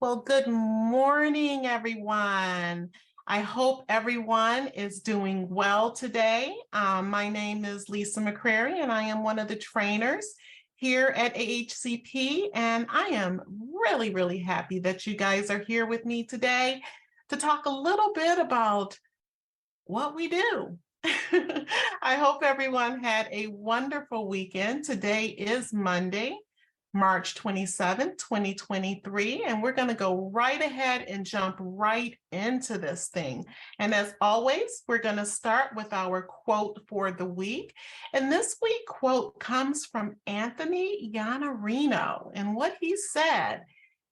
Well, good morning, everyone. I hope everyone is doing well today. My name is Lisa McCrary, and I am one of the trainers here at AHCP, and I am really happy that you guys are here with me today to talk a little bit about what we do. I hope everyone had a wonderful weekend. Today is Monday, March 27th, 2023, and we're going to go right ahead and jump right into this thing. And as always, we're going to start with our quote for the week. And this week quote comes from Anthony Iannarino. And what he said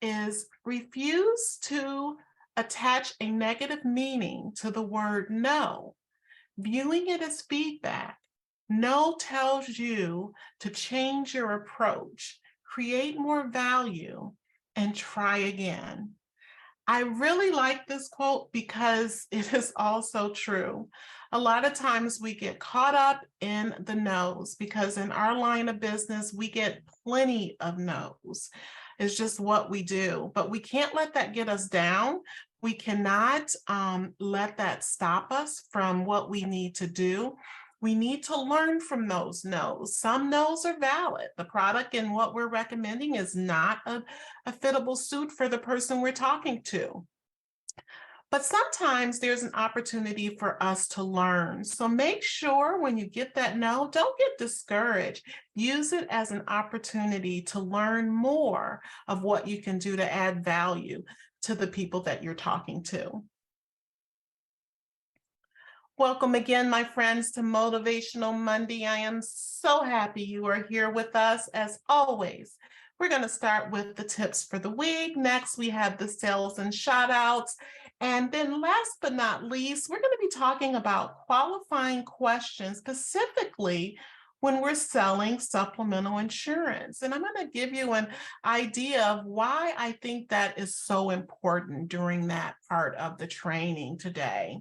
is, refuse to attach a negative meaning to the word no, viewing it as feedback. No tells you to change your approach, create more value, and try again. I really like this quote because it is also true. A lot of times we get caught up in the no's because in our line of business, we get plenty of no's. It's just what we do, but we can't let that get us down. We cannot let that stop us from what we need to do. We need to learn from those no's. Some no's are valid. The product and what we're recommending is not a fittable suit for the person we're talking to. But sometimes there's an opportunity for us to learn. So make sure when you get that no, don't get discouraged. Use it as an opportunity to learn more of what you can do to add value to the people that you're talking to. Welcome again, my friends, to Motivational Monday. I am so happy you are here with us. As always, we're going to start with the tips for the week. Next, we have the sales and shout outs. And then last but not least, we're going to be talking about qualifying questions, specifically when we're selling supplemental insurance. And I'm going to give you an idea of why I think that is so important during that part of the training today.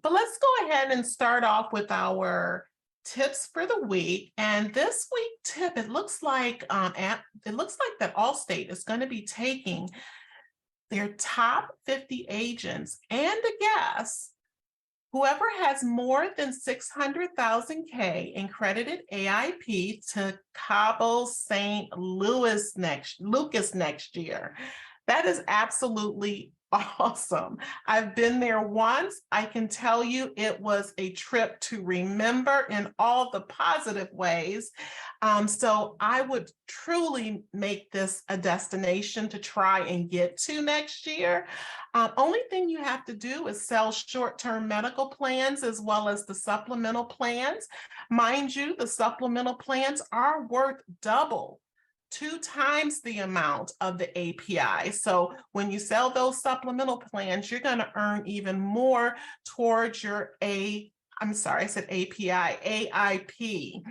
But let's go ahead and start off with our tips for the week. And this week tip, it looks like that Allstate is going to be taking their top 50 agents and a guest, whoever has more than 600,000 K in credited AIP, to Cabo St. Lucas next year. That is absolutely awesome. I've been there once. I can tell you it was a trip to remember in all the positive ways. So I would truly make this a destination to try and get to next year. Only thing you have to do is sell short-term medical plans as well as the supplemental plans. Mind you, the supplemental plans are worth double, 2 times the amount of the API. So when you sell those supplemental plans, you're going to earn even more towards your API, AIP.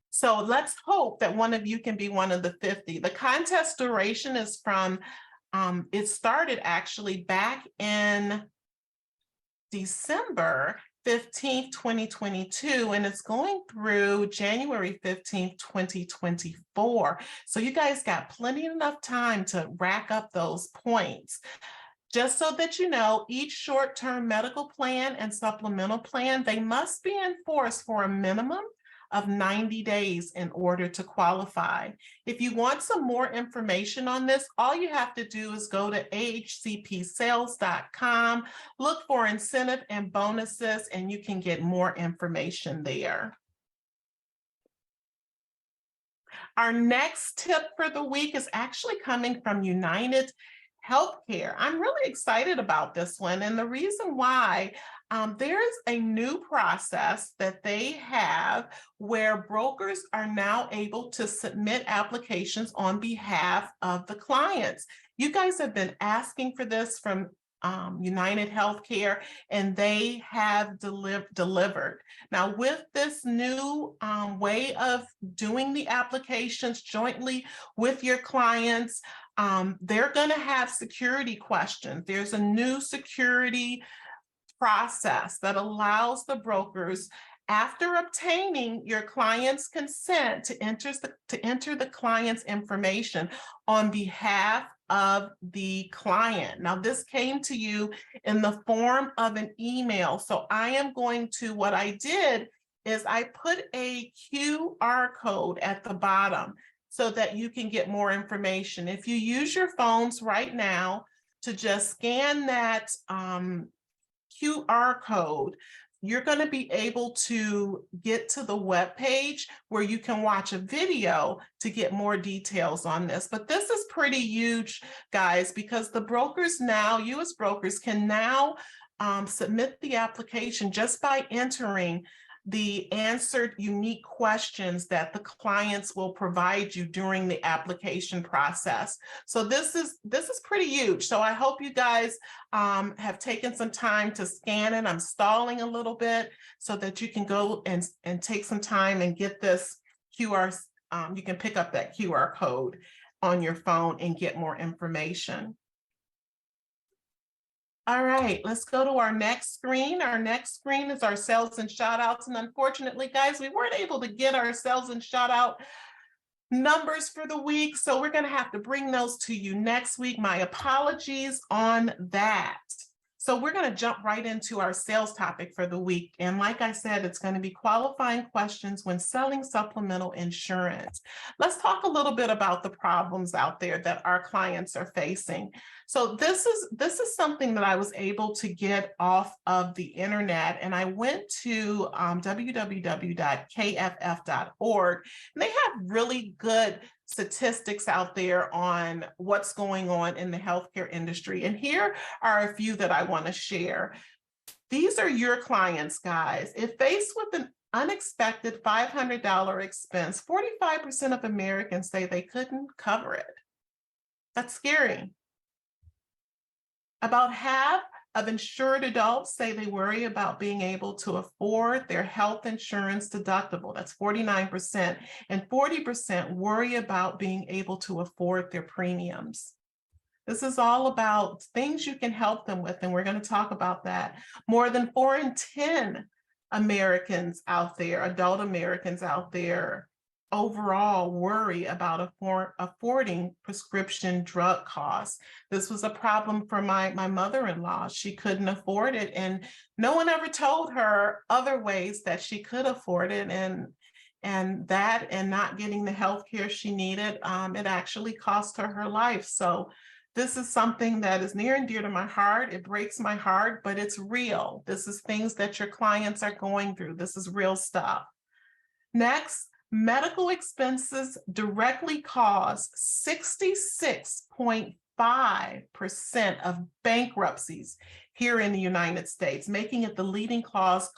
So let's hope that one of you can be one of the 50. The contest duration is from, it started actually back in December 15th, 2022, and it's going through January 15th, 2024. So you guys got plenty enough time to rack up those points. Just so that you know, each short-term medical plan and supplemental plan, they must be in force for a minimum of 90 days in order to qualify. If you want some more information on this, all you have to do is go to ahcpsales.com, look for incentive and bonuses, and you can get more information there. Our next tip for the week is actually coming from United Healthcare. I'm really excited about this one. And the reason why, there's a new process that they have where brokers are now able to submit applications on behalf of the clients. You guys have been asking for this from United Healthcare, and they have delivered. Now, with this new way of doing the applications jointly with your clients, they're going to have security questions. There's a new security process that allows the brokers After obtaining your client's consent to enter the client's information on behalf of the client. Now, this came to you in the form of an email. So I am going to, what I did is I put a QR code at the bottom so that you can get more information. If you use your phones right now to just scan that QR code, you're going to be able to get to the web page where you can watch a video to get more details on this. But this is pretty huge, guys, because the brokers now, U.S. brokers, can now submit the application just by entering the answered unique questions that the clients will provide you during the application process. So this is pretty huge. So I hope you guys have taken some time to scan it. I'm stalling a little bit so that you can go and take some time and get this QR. You can pick up that QR code on your phone and get more information. All right, let's go to our next screen. Our next screen is our sales and shout outs. And unfortunately, guys, we weren't able to get our sales and shout out numbers for the week. So we're going to have to bring those to you next week. My apologies on that. So we're going to jump right into our sales topic for the week. And like I said, it's going to be qualifying questions when selling supplemental insurance. Let's talk a little bit about the problems out there that our clients are facing. So this is something that I was able to get off of the internet, and I went to www.kff.org, and they have really good statistics out there on what's going on in the healthcare industry. And here are a few that I want to share. These are your clients, guys. If faced with an unexpected $500 expense, 45% of Americans say they couldn't cover it. That's scary. About half of insured adults say they worry about being able to afford their health insurance deductible. That's 49%. And 40% worry about being able to afford their premiums. This is all about things you can help them with, and we're going to talk about that. More than 4 in 10 Americans out there, adult Americans out there, overall worry about affording prescription drug costs. This was a problem for my mother-in-law. She couldn't afford it, and no one ever told her other ways that she could afford it, and not getting the health care she needed, it actually cost her life. So this is something that is near and dear to my heart. It breaks my heart, but it's real. This is things that your clients are going through. This is real stuff. Next, medical expenses directly cause 66.5% of bankruptcies here in the United States, making it the leading cause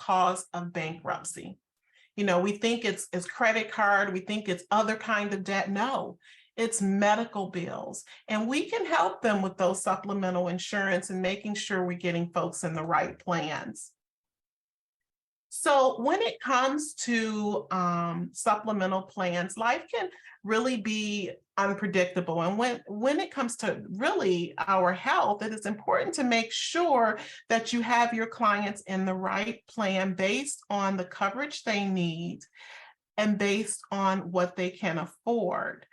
of bankruptcy. You know, we think it's credit card, we think it's other kind of debt. No, it's medical bills. And we can help them with those supplemental insurance and making sure we're getting folks in the right plans. So when it comes to supplemental plans, life can really be unpredictable. And when it comes to really our health, it is important to make sure that you have your clients in the right plan based on the coverage they need and based on what they can afford.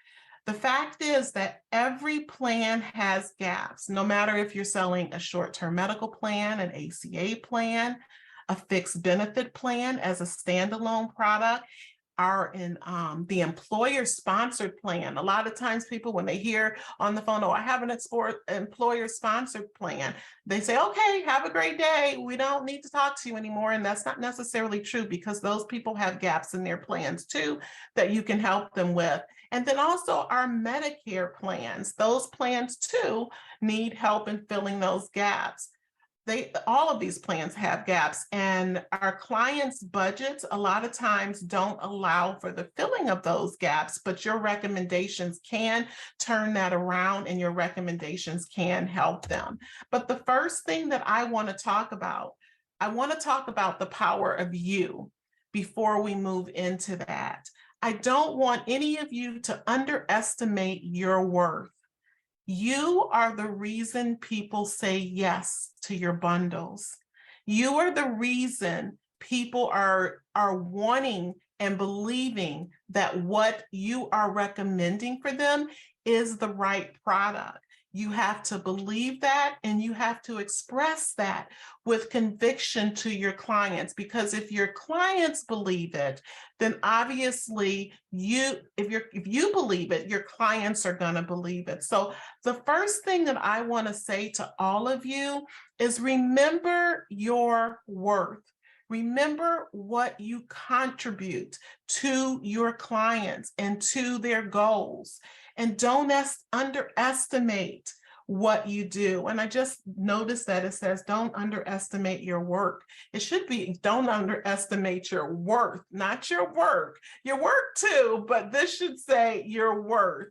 The fact is that every plan has gaps, no matter if you're selling a short-term medical plan, an ACA plan, a fixed benefit plan as a standalone product, are in the employer-sponsored plan. A lot of times people, when they hear on the phone, oh, I have an employer-sponsored plan, they say, okay, have a great day. We don't need to talk to you anymore. And that's not necessarily true, because those people have gaps in their plans too that you can help them with. And then also our Medicare plans, those plans too need help in filling those gaps. All of these plans have gaps, and our clients' budgets a lot of times don't allow for the filling of those gaps, but your recommendations can turn that around, and your recommendations can help them. But the first thing that I want to talk about the power of you before we move into that. I don't want any of you to underestimate your worth. You are the reason people say yes to your bundles. You are the reason people are wanting and believing that what you are recommending for them is the right product. You have to believe that, and you have to express that with conviction to your clients, because if your clients believe it, then obviously if you believe it, your clients are going to believe it. So the first thing that I want to say to all of you is remember your worth. Remember what you contribute to your clients and to their goals. And don't underestimate what you do. And I just noticed that it says, don't underestimate your work. It should be, don't underestimate your worth, not your work too, but this should say your worth.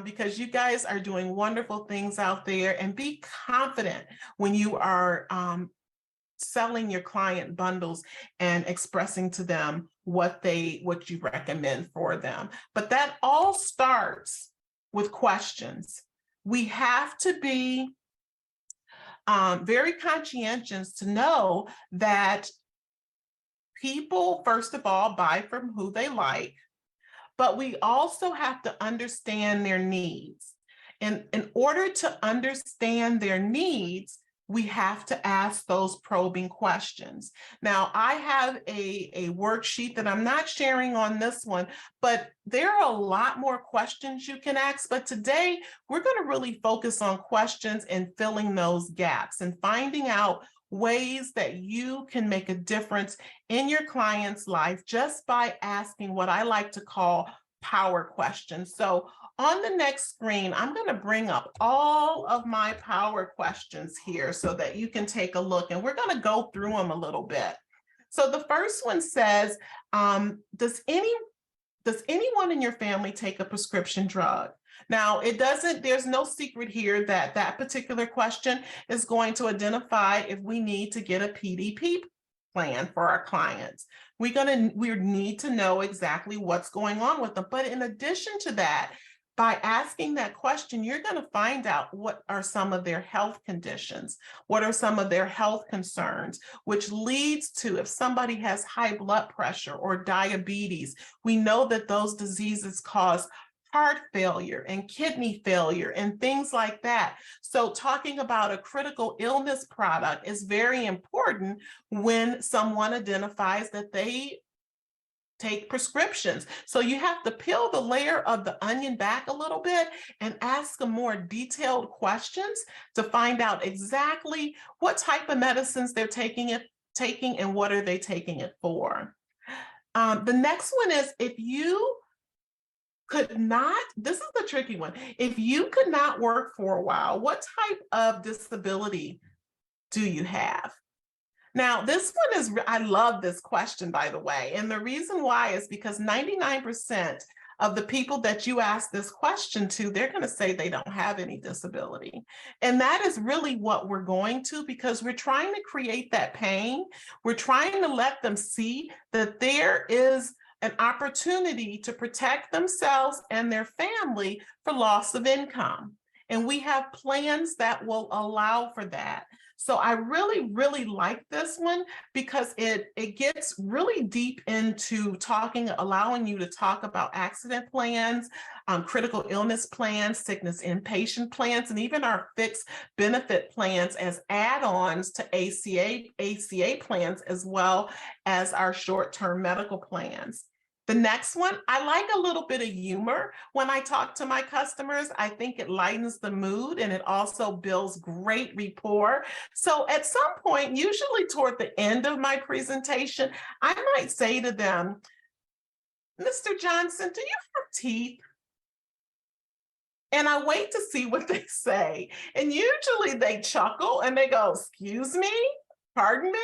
Because you guys are doing wonderful things out there, and be confident when you are selling your client bundles and expressing to them what you recommend for them. But that all starts with questions. We have to be very conscientious to know that people, first of all, buy from who they like, but we also have to understand their needs. And in order to understand their needs, we have to ask those probing questions. Now, I have a worksheet that I'm not sharing on this one, but there are a lot more questions you can ask. But today, we're going to really focus on questions and filling those gaps and finding out ways that you can make a difference in your client's life just by asking what I like to call power questions. So on the next screen, I'm going to bring up all of my power questions here so that you can take a look, and we're going to go through them a little bit. So the first one says, does anyone in your family take a prescription drug? Now, there's no secret here that that particular question is going to identify if we need to get a PDP plan for our clients. We need to know exactly what's going on with them. But in addition to that, by asking that question, you're going to find out what are some of their health conditions, what are some of their health concerns, which leads to, if somebody has high blood pressure or diabetes, we know that those diseases cause heart failure and kidney failure and things like that. So talking about a critical illness product is very important when someone identifies that they take prescriptions. So you have to peel the layer of the onion back a little bit and ask them more detailed questions to find out exactly what type of medicines they're taking and what are they taking it for. The next one is, if you could not, this is the tricky one. If you could not work for a while, what type of disability do you have? Now, this one is, I love this question, by the way. And the reason why is because 99% of the people that you ask this question to, they're going to say they don't have any disability. And that is really what we're going to, because we're trying to create that pain. We're trying to let them see that there is an opportunity to protect themselves and their family for loss of income. And we have plans that will allow for that. So I really, really like this one because it gets really deep into allowing you to talk about accident plans, critical illness plans, sickness inpatient plans, and even our fixed benefit plans as add-ons to ACA plans, as well as our short-term medical plans. The next one, I like a little bit of humor when I talk to my customers. I think it lightens the mood and it also builds great rapport. So at some point, usually toward the end of my presentation, I might say to them, Mr. Johnson, do you have teeth? And I wait to see what they say. And usually they chuckle and they go, excuse me, pardon me?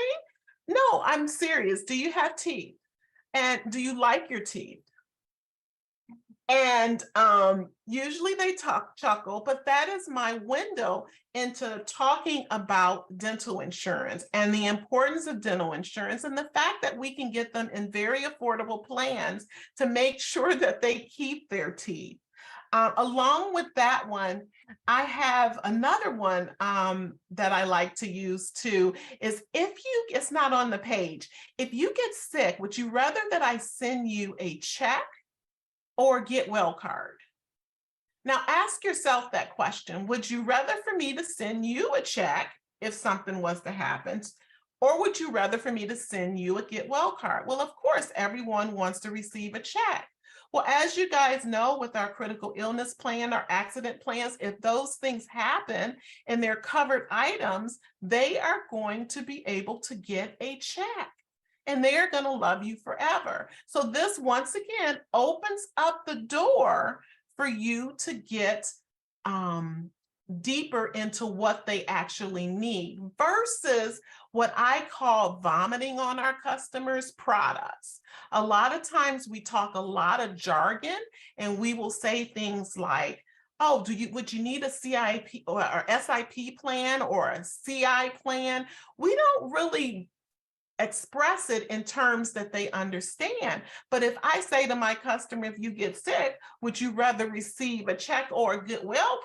No, I'm serious. Do you have teeth? And do you like your teeth? And usually they chuckle, but that is my window into talking about dental insurance and the importance of dental insurance and the fact that we can get them in very affordable plans to make sure that they keep their teeth. Along with that one, I have another one that I like to use too, is it's not on the page. If you get sick, would you rather that I send you a check or get well card? Now ask yourself that question. Would you rather for me to send you a check if something was to happen? Or would you rather for me to send you a get well card? Well, of course, everyone wants to receive a check. Well, as you guys know, with our critical illness plan, our accident plans, if those things happen and they're covered items, they are going to be able to get a check and they are going to love you forever. So this, once again, opens up the door for you to get deeper into what they actually need versus what I call vomiting on our customers' products. A lot of times we talk a lot of jargon and we will say things like, oh, would you need a CIP or SIP plan or a CI plan? We don't really express it in terms that they understand. But if I say to my customer, if you get sick, would you rather receive a check or a get well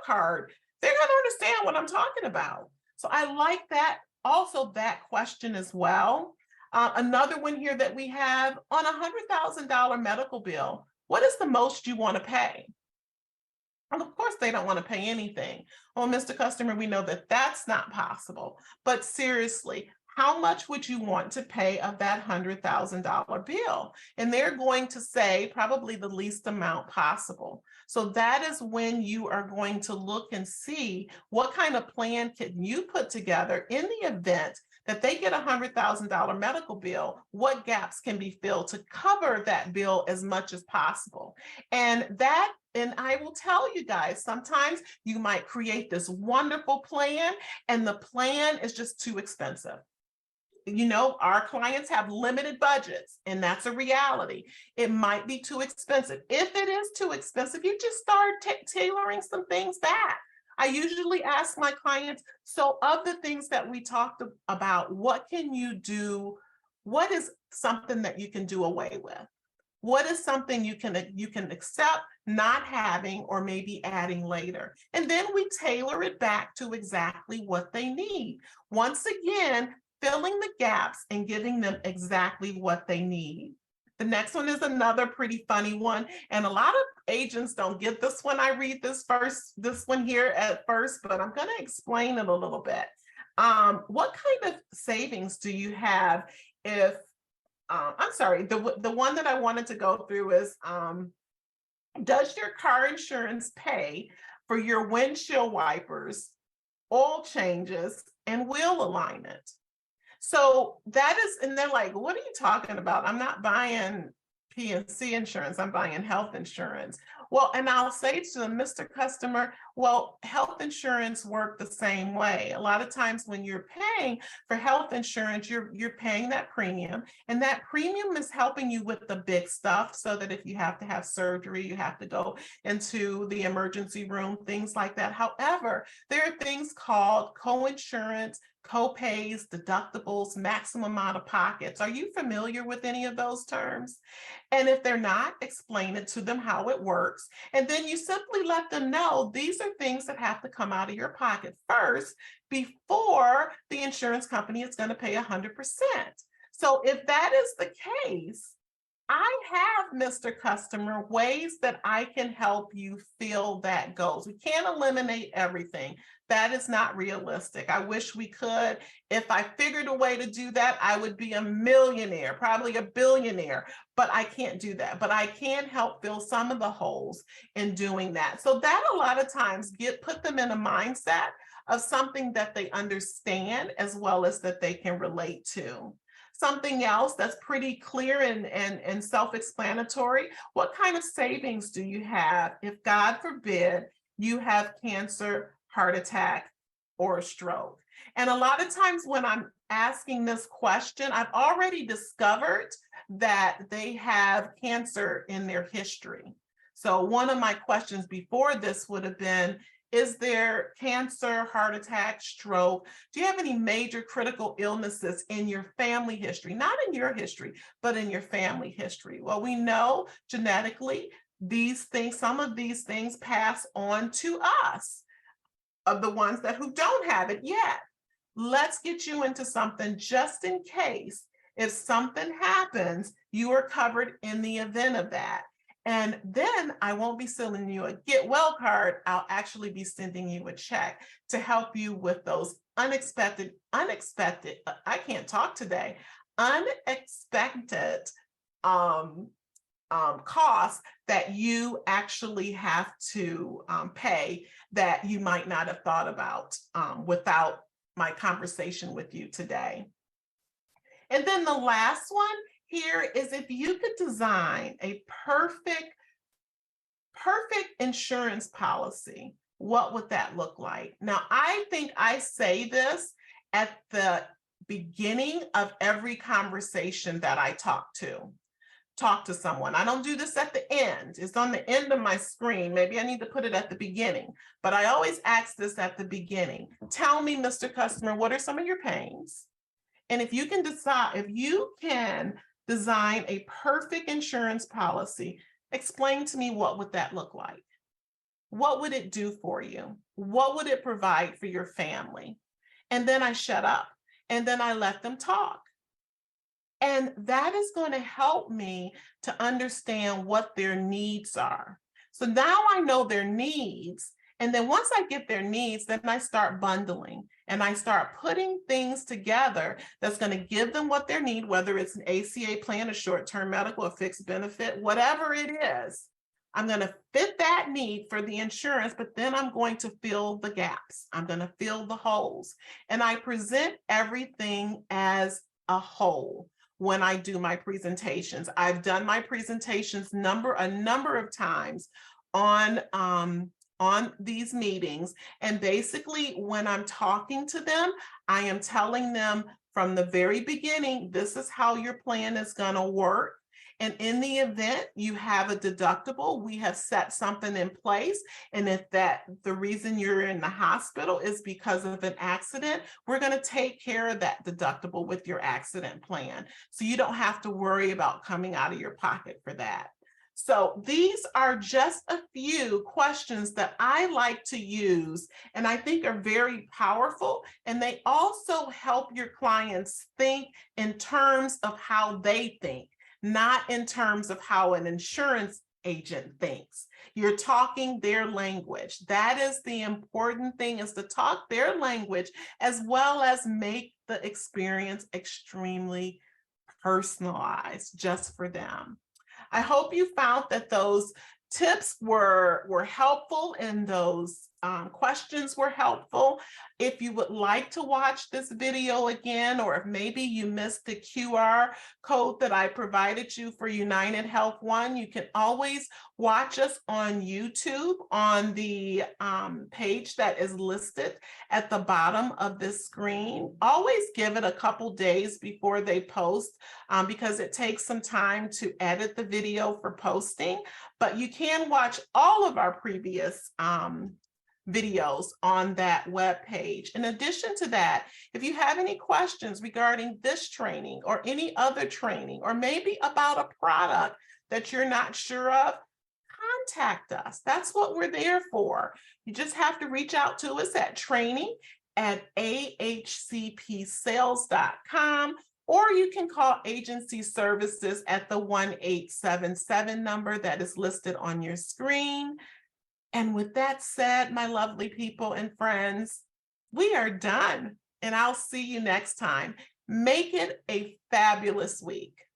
card? They're going to understand what I'm talking about. So I like that, also that question as well. Another one here that we have on a $100,000 medical bill, what is the most you want to pay? And of course, they don't want to pay anything. Well, Mr. Customer, we know that that's not possible. But seriously, how much would you want to pay of that $100,000 bill? And they're going to say probably the least amount possible. So that is when you are going to look and see what kind of plan can you put together in the event that they get a $100,000 medical bill, what gaps can be filled to cover that bill as much as possible. And I will tell you guys, sometimes you might create this wonderful plan and the plan is just too expensive. You know, our clients have limited budgets, and that's a reality. It might be too expensive. If it is too expensive, you just start tailoring some things back. I usually ask my clients, so of the things that we talked about, what can you do? What is something that you can do away with? What is something you can accept not having or maybe adding later? And then we tailor it back to exactly what they need. Once again, filling the gaps and giving them exactly what they need. The next one is another pretty funny one. And a lot of agents don't get this one. I read this one here at first, but I'm going to explain it a little bit. What kind of savings do you have if, I'm sorry, the one that I wanted to go through is, does your car insurance pay for your windshield wipers, oil changes, and wheel alignment? So that is, and they're like, what are you talking about? I'm not buying P&C insurance, I'm buying health insurance. Well, and I'll say to them, Mr. Customer, well, health insurance work the same way. A lot of times when you're paying for health insurance, you're paying that premium, and that premium is helping you with the big stuff so that if you have to have surgery, you have to go into the emergency room, things like that. However, there are things called co-insurance, co-pays, deductibles, maximum out of pockets. Are you familiar with any of those terms? And if they're not, explain it to them how it works. And then you simply let them know these are things that have to come out of your pocket first before the insurance company is going to pay 100%. So if that is the case, I have, Mr. Customer, ways that I can help you fill that goals. We can't eliminate everything. That is not realistic. I wish we could. If I figured a way to do that, I would be a millionaire, probably a billionaire, but I can't do that. But I can help fill some of the holes in doing that. So that a lot of times put them in a mindset of something that they understand as well as that they can relate to. Something else that's pretty clear and self-explanatory, what kind of savings do you have if, God forbid, you have cancer, heart attack, or a stroke? And a lot of times when I'm asking this question, I've already discovered that they have cancer in their history. So one of my questions before this would have been, is there cancer, heart attack, stroke? Do you have any major critical illnesses in your family history? Not in your history, but in your family history. Well, we know genetically these things, some of these things pass on to us, of the ones that who don't have it yet. Let's get you into something just in case. If something happens, you are covered in the event of that. And then I won't be sending you a get well card. I'll actually be sending you a check to help you with those unexpected, I can't talk today, unexpected costs that you actually have to pay that you might not have thought about without my conversation with you today. And then the last one here is, if you could design a perfect insurance policy, what would that look like? Now, I think I say this at the beginning of every conversation that I talk to someone. I don't do this at the end. It's on the end of my screen. Maybe I need to put it at the beginning, but I always ask this at the beginning. Tell me, Mr. Customer, what are some of your pains? And if you can design a perfect insurance policy, explain to me, what would that look like? What would it do for you? What would it provide for your family? And then I shut up and then I let them talk. And that is going to help me to understand what their needs are. So now I know their needs. And then once I get their needs, then I start bundling and I start putting things together that's going to give them what they need, whether it's an ACA plan, a short-term medical, a fixed benefit, whatever it is. I'm going to fit that need for the insurance, but then I'm going to fill the gaps. I'm going to fill the holes. And I present everything as a whole. When I do my presentations, I've done my presentations a number of times on these meetings. And basically, when I'm talking to them, I am telling them from the very beginning, this is how your plan is going to work. And in the event you have a deductible, we have set something in place. And if the reason you're in the hospital is because of an accident, we're going to take care of that deductible with your accident plan. So you don't have to worry about coming out of your pocket for that. So these are just a few questions that I like to use and I think are very powerful. And they also help your clients think in terms of how they think, not in terms of how an insurance agent thinks. You're talking their language. That is the important thing, is to talk their language as well as make the experience extremely personalized just for them. I hope you found that those tips were helpful and those questions were helpful. If you would like to watch this video again, or if maybe you missed the QR code that I provided you for United Health One, you can always watch us on YouTube on the page that is listed at the bottom of this screen. Always give it a couple days before they post because it takes some time to edit the video for posting, but you can watch all of our previous videos on that web page. In addition to that, if you have any questions regarding this training or any other training, or maybe about a product that you're not sure of, contact us. That's what we're there for. You just have to reach out to us at training@ahcpsales.com, or you can call agency services at the 1877 number that is listed on your screen. And with that said, my lovely people and friends, we are done, and I'll see you next time. Make it a fabulous week.